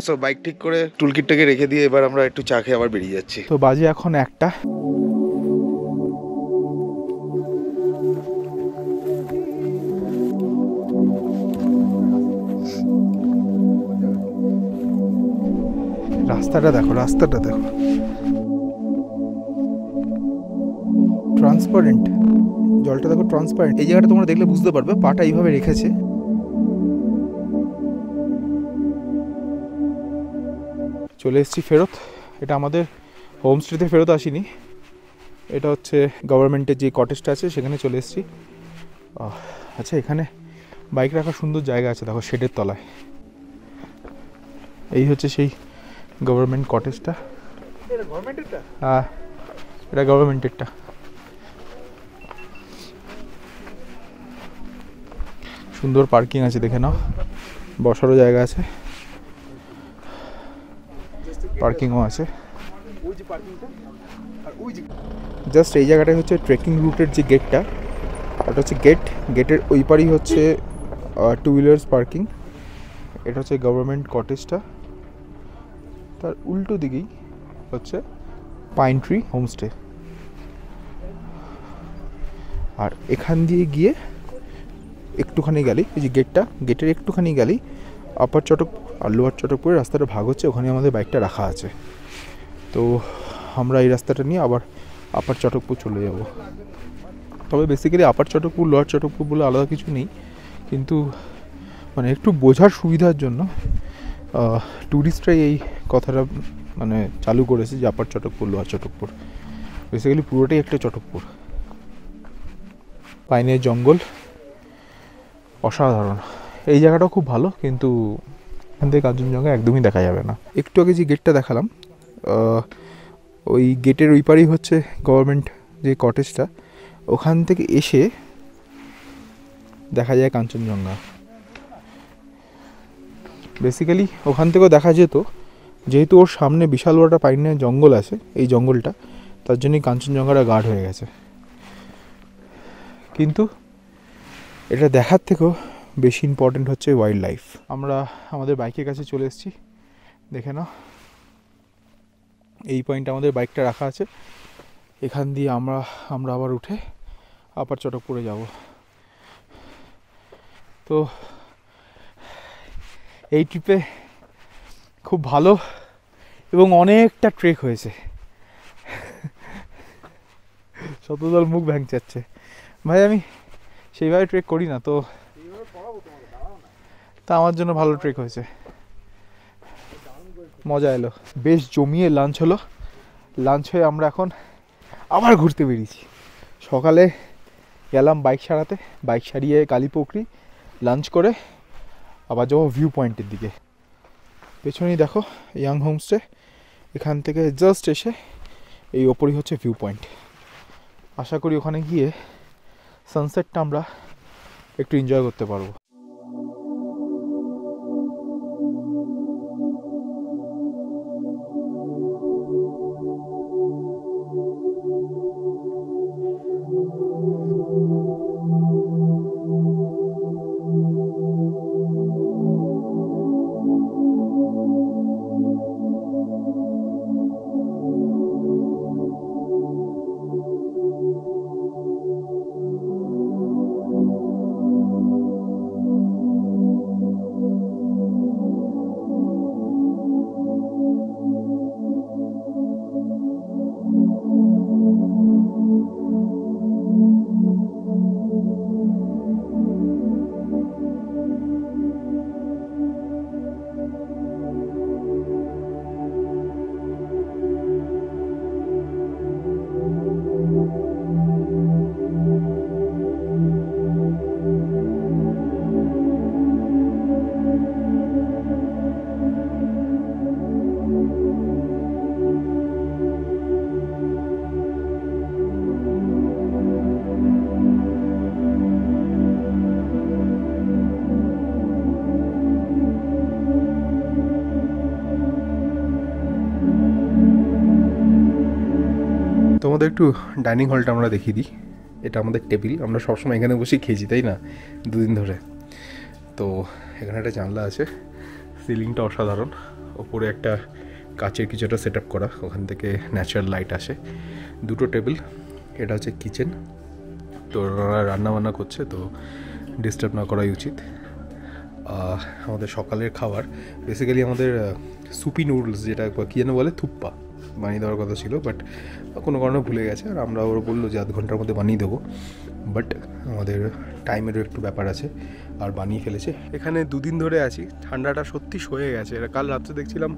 So bike ঠিক করে টুলকিটটাকে রেখে দিয়ে এবার আমরা একটু চা খেয়ে আবার বেরিয়ে যাচ্ছি। তো বাজে এখন 1টা। রাস্তাটা দেখো, রাস্তাটা দেখো, ট্রান্সপারেন্ট, জলটা দেখো ট্রান্সপারেন্ট। এই জায়গাটা তোমরা দেখলে বুঝতে পারবে, পাটা এইভাবে রেখেছে। চলে এসেছি ফেরত। এটা আমাদের হোমস্টেতে ফেরত আসিনি, এটা হচ্ছে গভর্নমেন্টের যে কটেজটা আছে সেখানে চলে এসেছি। আচ্ছা, এখানে বাইক রাখার সুন্দর জায়গা আছে দেখো, শেডের তলায়। এই হচ্ছে সেই গভর্নমেন্ট কটেজটা। হ্যাঁ, এটা গভর্নমেন্টেরটা। সুন্দর পার্কিং আছে, দেখে নাও, বসারও জায়গা আছে, পার্কিংও আছে। জাস্ট এই জায়গাটাই হচ্ছে ট্রেকিং রুটের যে গেটটা, ওটা হচ্ছে গেটের ওই পারেই হচ্ছে টু হুইলার্স পার্কিং। এটা হচ্ছে গভর্নমেন্ট কটেজটা, তার উল্টো দিকেই হচ্ছে পাইন ট্রি হোমস্টে। আর এখান দিয়ে গিয়ে একটুখানি গেলেই, এই যে গেটের একটুখানি গেলেই আপার চটক আর লোয়ার চটকপুরের রাস্তাটা ভাগ হচ্ছে, ওখানে আমাদের বাইকটা রাখা আছে। তো আমরা এই রাস্তাটা নিয়ে আবার আপার চটকপুর চলে যাব। তবে বেসিক্যালি আপার চটকপুর লোয়ার চটকপুর বলে আলাদা কিছু নেই, কিন্তু মানে একটু বোঝার সুবিধার জন্য ট্যুরিস্টরাই এই কথাটা মানে চালু করেছে যে আপার চটকপুর লোয়ার চটকপুর। বেসিক্যালি পুরোটাই একটা চটকপুর। পাইনের জঙ্গল অসাধারণ। এই জায়গাটাও খুব ভালো, কিন্তু এখান থেকে কাঞ্চনজঙ্ঘা একদমই দেখা যাবে না। একটু আগে যে গেটটা দেখালাম, ওই গেটের ওই পারেই হচ্ছে গভর্নমেন্ট যে কটেজটা, ওখান থেকে এসে দেখা যায় কাঞ্চনজঙ্ঘা। বেসিক্যালি ওখান থেকেও দেখা যেত, যেহেতু ওর সামনে বিশাল বড় একটা পাইনের জঙ্গল আছে, এই জঙ্গলটা, তার জন্যই কাঞ্চনজঙ্ঘাটা গাঢ় হয়ে গেছে। কিন্তু এটা দেখার থেকেও বেশি ইম্পর্টেন্ট হচ্ছে ওয়াইল্ড লাইফ। আমরা আমাদের বাইকের কাছে চলে এসেছি, দেখে নাও, এই পয়েন্টে আমাদের বাইকটা রাখা আছে। এখান দিয়ে আমরা আবার উঠে আপার চটকপুরে যাব। তো এই ট্রিপে খুব ভালো এবং অনেকটা ট্রেক হয়েছে। শতদল মুখ ভ্যাংচাচ্ছে। ভাই আমি সেইভাবে ট্রেক করি না, তো তা আমার জন্য ভালো ট্রেক হয়েছে, মজা এলো। বেশ জমিয়ে লাঞ্চ হলো। লাঞ্চ হয়ে আমরা এখন আবার ঘুরতে বেরিয়েছি। সকালে গেলাম বাইক সারাতে, বাইক সারিয়ে কালীপুকুরি লাঞ্চ করে আবার যাবো ভিউ পয়েন্টের দিকে। পেছনেই দেখো ইয়াং হোমস্টে, এখান থেকে জাস্ট এসে এই ওপরই হচ্ছে ভিউ পয়েন্ট। আশা করি ওখানে গিয়ে সানসেটটা আমরা একটু এনজয় করতে পারবো। তোমাদের একটু ডাইনিং হলটা আমরা দেখিয়ে দিই। এটা আমাদের টেবিল, আমরা সবসময় এখানে বসেই খেয়েছি, তাই না, দুদিন ধরে। তো এখানে একটা জানলা আছে, সিলিংটা অসাধারণ, ওপরে একটা কাচের কিছু একটা সেট আপ করা, ওখান থেকে ন্যাচারাল লাইট আসে। দুটো টেবিল, এটা হচ্ছে কিচেন। তো ওরা রান্নাবান্না করছে, তো ডিস্টার্ব না করাই উচিত। আমাদের সকালের খাবার বেসিক্যালি আমাদের সুপি নুডলস, যেটা কী যেন বলে, থুপ্পা বানিয়ে দেওয়ার কথা ছিল, বাট কোনো কারণে ভুলে গেছে। আর আমরা ওরা বললো যে 0.5 ঘন্টার মধ্যে বানিয়ে দেবো, বাট আমাদের টাইমেরও একটু ব্যাপার আছে, আর বানিয়ে ফেলেছে। এখানে 2 দিন ধরে আছি, ঠান্ডাটা সত্যি সয়ে গেছে। কাল রাত্রে দেখছিলাম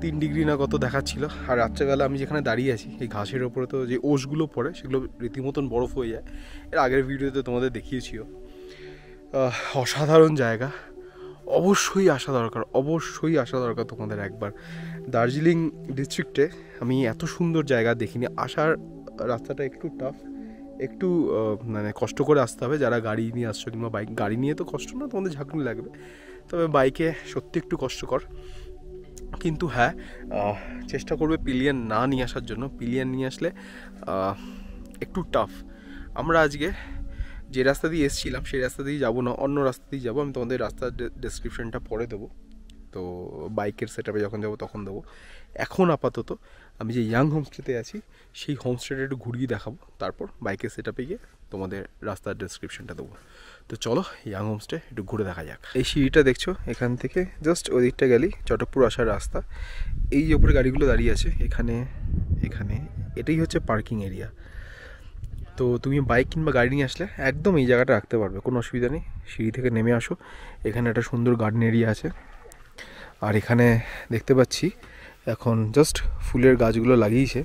3 ডিগ্রি না কত দেখাচ্ছিল। আর রাত্রেবেলা আমি যেখানে দাঁড়িয়ে আছি, এই ঘাসের ওপরে তো যে ওশগুলো পড়ে সেগুলো রীতিমতন বরফ হয়ে যায়। এর আগের ভিডিওতে তোমাদের দেখিয়েছিও। অসাধারণ জায়গা, অবশ্যই আসা দরকার তোমাদের একবার। দার্জিলিং ডিস্ট্রিক্টে আমি এত সুন্দর জায়গা দেখিনি। আসার রাস্তাটা একটু টাফ, একটু মানে কষ্ট করে আসতে হবে যারা গাড়ি নিয়ে আসছো, কিংবা বাইক। গাড়ি নিয়ে তো কষ্ট না, তোমাদের ঝাঁকুনি লাগবে, তবে বাইকে সত্যি একটু কষ্টকর। কিন্তু হ্যাঁ, চেষ্টা করবে পিলিয়ন না নিয়ে আসার জন্য। পিলিয়ন নিয়ে আসলে একটু টাফ। আমরা আজকে যে রাস্তা দিয়ে এসেছিলাম সেই রাস্তা দিয়ে যাবো না, অন্য রাস্তা দিয়ে যাবো। আমি তোমাদের রাস্তার ডেসক্রিপশনটা পরে দেবো, তো বাইকের সেটআপে যখন যাবো তখন দেবো। এখন আপাতত আমি যে ইয়াং হোমস্টেতে আছি সেই হোমস্টেটা একটু ঘুরিয়ে দেখাবো, তারপর বাইকের সেটআপে গিয়ে তোমাদের রাস্তার ডেসক্রিপশনটা দেবো। তো চলো ইয়াং হোমস্টে একটু ঘুরে দেখা যাক। এই সিঁড়িটা দেখছো, এখান থেকে জাস্ট ওই দিকটা গেলেই চটকপুর আসার রাস্তা। এই যে উপরে গাড়িগুলো দাঁড়িয়ে আছে এখানে, এটাই হচ্ছে পার্কিং এরিয়া। তো তুমি বাইক কিংবা গাড়ি নিয়ে আসলে একদম এই জায়গাটা রাখতে পারবে, কোনো অসুবিধা নেই। সিঁড়ি থেকে নেমে আসো, এখানে একটা সুন্দর গার্ডেন এরিয়া আছে। আর এখানে দেখতে পাচ্ছি এখন জাস্ট ফুলের গাছগুলো লাগিয়েছে,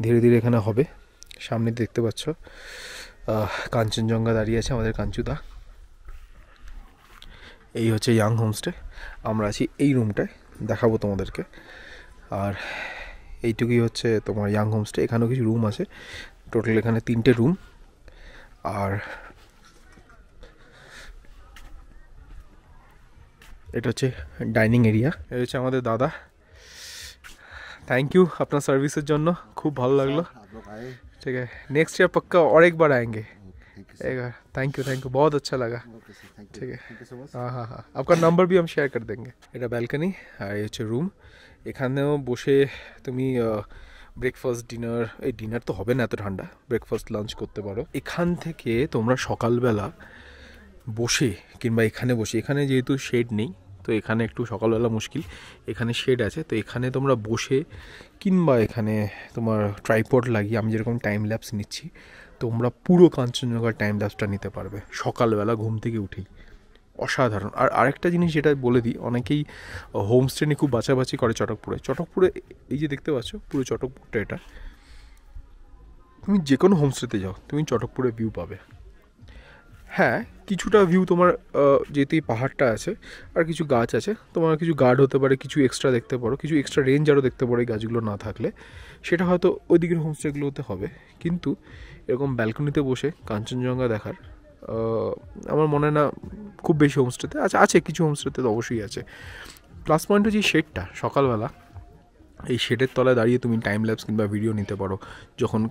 ধীরে ধীরে এখানে হবে। সামনে দেখতে পাচ্ছ কাঞ্চনজঙ্ঘা দাঁড়িয়ে আছে, আমাদের কাঞ্চুদা। এই হচ্ছে ইয়াং হোমস্টে, আমরা আছি এই রুমটায়, দেখাবো তোমাদেরকে। আর এইটুকুই হচ্ছে তোমার ইয়াং হোমস্টে। এখানেও কিছু রুম আছে, টোটাল এখানে 3টে রুম। আর এটা হচ্ছে ডাইনিং এরিয়া। এটা হচ্ছে আমাদের দাদা, থ্যাংক ইউ আপনার সার্ভিসের জন্য, খুব ভালো লাগলো। ठीक है, नेक्स्ट ईयर पक्का और एक बार आएंगे। थैंक यू बहुत अच्छा लगा। ठीक है, हाँ, आपका নাম্বার भी हम शेयर कर देंगे। এটা ব্যালকনি আর এই হচ্ছে রুম। এখানেও বসে তুমি ব্রেকফাস্ট, ডিনার, এই ডিনার তো হবে না এত ঠান্ডা, ব্রেকফাস্ট লাঞ্চ করতে পারো। এখান থেকে তোমরা সকালবেলা বসে কিংবা এখানে বসে, এখানে যেহেতু শেড নেই তো এখানে একটু সকালবেলা মুশকিল, এখানে শেড আছে, তো এখানে তোমরা বসে কিংবা এখানে তোমার ট্রাইপড লাগিয়ে আমি যেরকম টাইম ল্যাপস নিচ্ছি, তোমরা পুরো কাঞ্চনজঙ্ঘার টাইম ল্যাপসটা নিতে পারবে সকালবেলা ঘুম থেকে উঠেই। অসাধারণ। আর আরেকটা জিনিস যেটা বলে দিই, অনেকেই হোমস্টে নিয়ে খুব বাছাবাছি করে চটকপুরে এই যে দেখতে পাচ্ছ পুরো চটকপুরটা, এটা তুমি যে কোনো হোমস্টেতে যাও তুমি চটকপুরে ভিউ পাবে। হ্যাঁ, কিছুটা ভিউ তোমার যেহেতু পাহাড়টা আছে আর কিছু গাছ আছে, তোমার কিছু গার্ড হতে পারে, কিছু এক্সট্রা দেখতে পারো, কিছু এক্সট্রা রেঞ্জ আরও দেখতে পারো এই গাছগুলো না থাকলে, সেটা হয়তো ওই দিকের হোমস্টেগুলোতে হবে। কিন্তু এরকম ব্যালকনিতে বসে কাঞ্চনজঙ্ঘা দেখার আমার মনে হয় না খুব বেশি হোমস্টেতে আছে, কিছু হোমস্টেতে তো অবশ্যই আছে। প্লাস পয়েন্ট হচ্ছে শেডটা, সকালবেলা এই শেডের তলায় দাঁড়িয়ে তুমি টাইম ল্যাপস কিংবা ভিডিও নিতে পারো যখন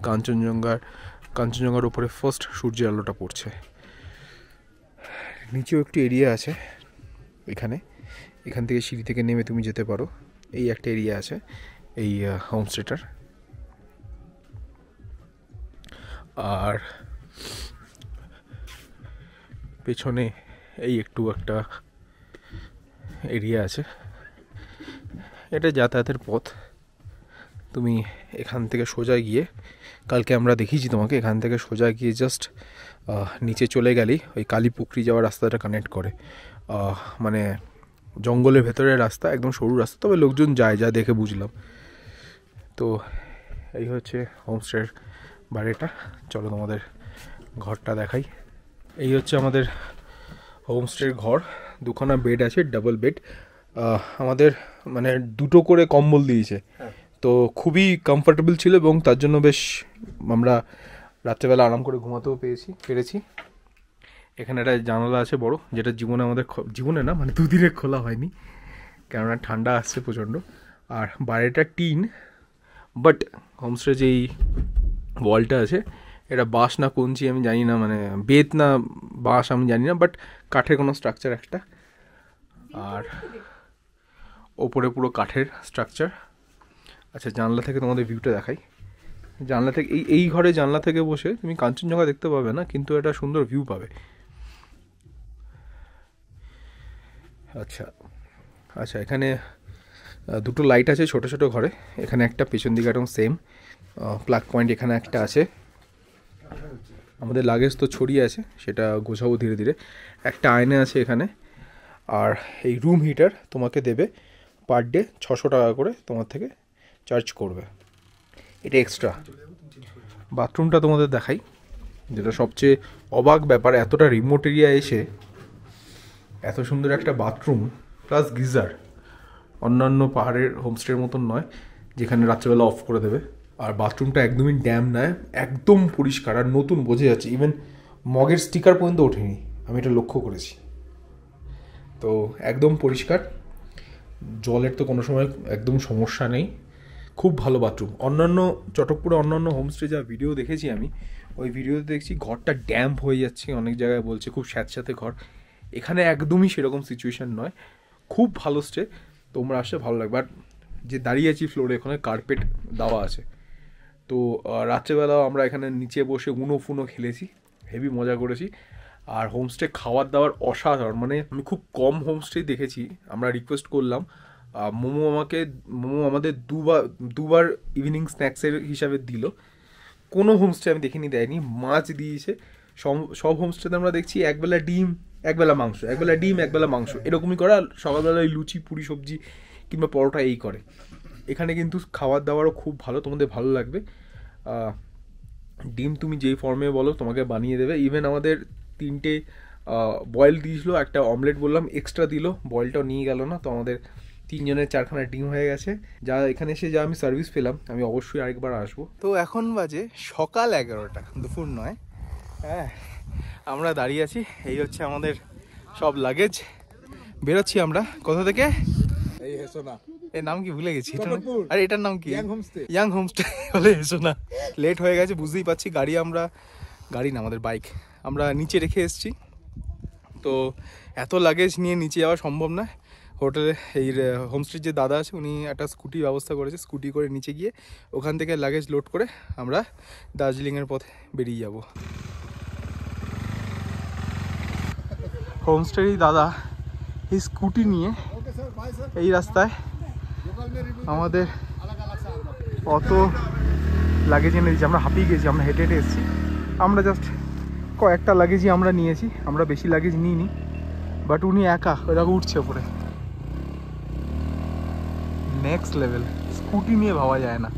কাঞ্চনজঙ্ঘার উপরে ফার্স্ট সূর্যের আলোটা পড়ছে। নিচেও একটু এরিয়া আছে এখান থেকে সিঁড়ি থেকে নেমে তুমি যেতে পারো। এই একটা এরিয়া আছে এই হোমস্টেটার। আর পেছনে এই একটু একটা এরিয়া আছে, এটা যাতায়াতের পথ। তুমি এখান থেকে সোজা গিয়ে, কালকে আমরা দেখিয়েছি তোমাকে, এখান থেকে সোজা গিয়ে জাস্ট নিচে চলে গেলেই ওই কালীপুকুরি যাওয়ার রাস্তাটা কানেক্ট করে, মানে জঙ্গলের ভেতরের রাস্তা, একদম সরু রাস্তা, তবে লোকজন যায়, যা দেখে বুঝলাম। তো এই হচ্ছে হোমস্টের বাড়িটা। চলো তোমাদের ঘরটা দেখাই। এই হচ্ছে আমাদের হোমস্টের ঘর, 2খানা বেড আছে, ডাবল বেড। আমাদের মানে 2টো করে কম্বল দিয়েছে, তো খুবই কমফর্টেবল ছিল এবং তার জন্য বেশ আমরা রাত্রেবেলা আরাম করে ঘুমাতেও পেরেছি। এখানে একটা জানালা আছে বড়, যেটা জীবনে না মানে 2 দিনে খোলা হয়নি, কেননা ঠান্ডা আসছে প্রচণ্ড। আর বাইরেটা টিন, বাট হোমস্টে যেই ওয়ালটা আছে এটা বাঁশ না কঞ্চি আমি জানি না, মানে বেত না বাঁশ আমি জানি না, বাট কাঠের কোনো স্ট্রাকচার একটা। আর ওপরে পুরো কাঠের স্ট্রাকচার। আচ্ছা, জানলা থেকে তোমাদের ভিউটা দেখাই। জানলা থেকে এই ঘরে জানলা থেকে বসে তুমি কাঞ্চনজঙ্ঘা দেখতে পাবে না, কিন্তু একটা সুন্দর ভিউ পাবে। আচ্ছা আচ্ছা, এখানে দুটো লাইট আছে ছোট ছোট ঘরে। এখানে একটা, পেছন দিকে একদম সেম প্লাগ পয়েন্ট এখানে একটা আছে। আমাদের লাগেজ তো ছড়িয়ে আছে, সেটা গোছাবো ধীরে ধীরে। একটা আয়না আছে এখানে। আর এই রুম হিটার তোমাকে দেবে পার ডে 600 টাকা করে তোমার থেকে চার্জ করবে, এটা এক্সট্রা। বাথরুমটা তোমাদের দেখাই, যেটা সবচেয়ে অবাক ব্যাপার, এতটা রিমোট এরিয়া এসে এত সুন্দর একটা বাথরুম প্লাস গিজার। অন্যান্য পাহাড়ের হোমস্টের মতন নয় যেখানে রাত্রেবেলা অফ করে দেবে। আর বাথরুমটা একদমই ড্যাম নয়, একদম পরিষ্কার আর নতুন, বোঝা যাচ্ছে। ইভেন মগের স্টিকার পর্যন্ত ওঠেনি, আমি এটা লক্ষ্য করেছি। তো একদম পরিষ্কার, জলের তো কোনো সময় একদম সমস্যা নেই। খুব ভালো বাথরুম। অন্যান্য চটকপুরে অন্যান্য হোমস্টে যা ভিডিও দেখেছি আমি, ওই ভিডিওতে দেখছি ঘরটা ড্যাম্প হয়ে যাচ্ছে, অনেক জায়গায় বলছে খুব স্যাঁতস্যাঁতে ঘর। এখানে একদমই সেরকম সিচুয়েশান নয়, খুব ভালো স্টে, তোমরা আসলে ভালো লাগবে। আর যে দাঁড়িয়ে আছি ফ্লোরে, ওখানে কার্পেট দেওয়া আছে। তো রাত্রেবেলাও আমরা এখানে নিচে বসে উনো ফুনো খেলেছি, হেভি মজা করেছি। আর হোমস্টে খাবার দাবার অসাধারণ, মানে আমি খুব কম হোমস্টেই দেখেছি। আমরা রিকোয়েস্ট করলাম, মোমো আমাদের দুবার ইভিনিং স্ন্যাক্সের হিসাবে দিল। কোনো হোমস্টে আমি দেখিনি দেয়নি, মাছ দিয়েছে। সব হোমস্টেতে আমরা দেখছি একবেলা ডিম একবেলা মাংস, একবেলা ডিম একবেলা মাংস, এরকমই করে। সকালবেলায় লুচি পুরি সবজি কিংবা পরোটা এই করে। এখানে কিন্তু খাবার দাবারও খুব ভালো, তোমাদের ভালো লাগবে। ডিম তুমি যেই ফর্মে বলো তোমাকে বানিয়ে দেবে। ইভেন আমাদের 3টে বয়েল দিয়েছিল, একটা অমলেট বললাম এক্সট্রা দিল, বয়েলটাও নিয়ে গেল না। তো আমাদের 3 জনের 4খানা ডিম হয়ে গেছে। যা এখানে এসে যা আমি সার্ভিস পেলাম, আমি অবশ্যই আরেকবার আসবো। তো এখন বাজে সকাল 11টা, দুপুর নয়। হ্যাঁ, আমরা দাঁড়িয়ে আছি, এই হচ্ছে আমাদের সব লাগেজ। বেরোচ্ছি আমরা কোথা থেকে? এই হেসোনা, এর নাম কি ভুলে গেছি। আর এটার নাম কি? ইয়াং হোমস্টে বলে হেসোনা। লেট হয়ে গেছে বুঝতেই পারছি। গাড়ি না, আমাদের বাইক আমরা নিচে রেখে এসেছি। তো এত লাগেজ নিয়ে নিচে যাওয়া সম্ভব না। হোটেলে এই হোমস্টের যে দাদা আছে, উনি একটা স্কুটি ব্যবস্থা করেছে, স্কুটি করে নিচে গিয়ে ওখান থেকে লাগেজ লোড করে আমরা দার্জিলিংয়ের পথে বেরিয়ে যাব। হোমস্টেরই দাদা এই স্কুটি নিয়ে এই রাস্তায় আমাদের অত লাগেজ এনে দিয়েছি। আমরা হাঁপিয়ে গেছি, আমরা হেঁটে হেঁটে এসেছি। আমরা জাস্ট কয়েকটা লাগেজই আমরা নিয়েছি, আমরা বেশি লাগেজ নিইনি। বাট উনি একা ওইরকম উঠছে ওপরে, নেক্সট লেভেল। স্কুটি নিয়ে ভাবা যায় না।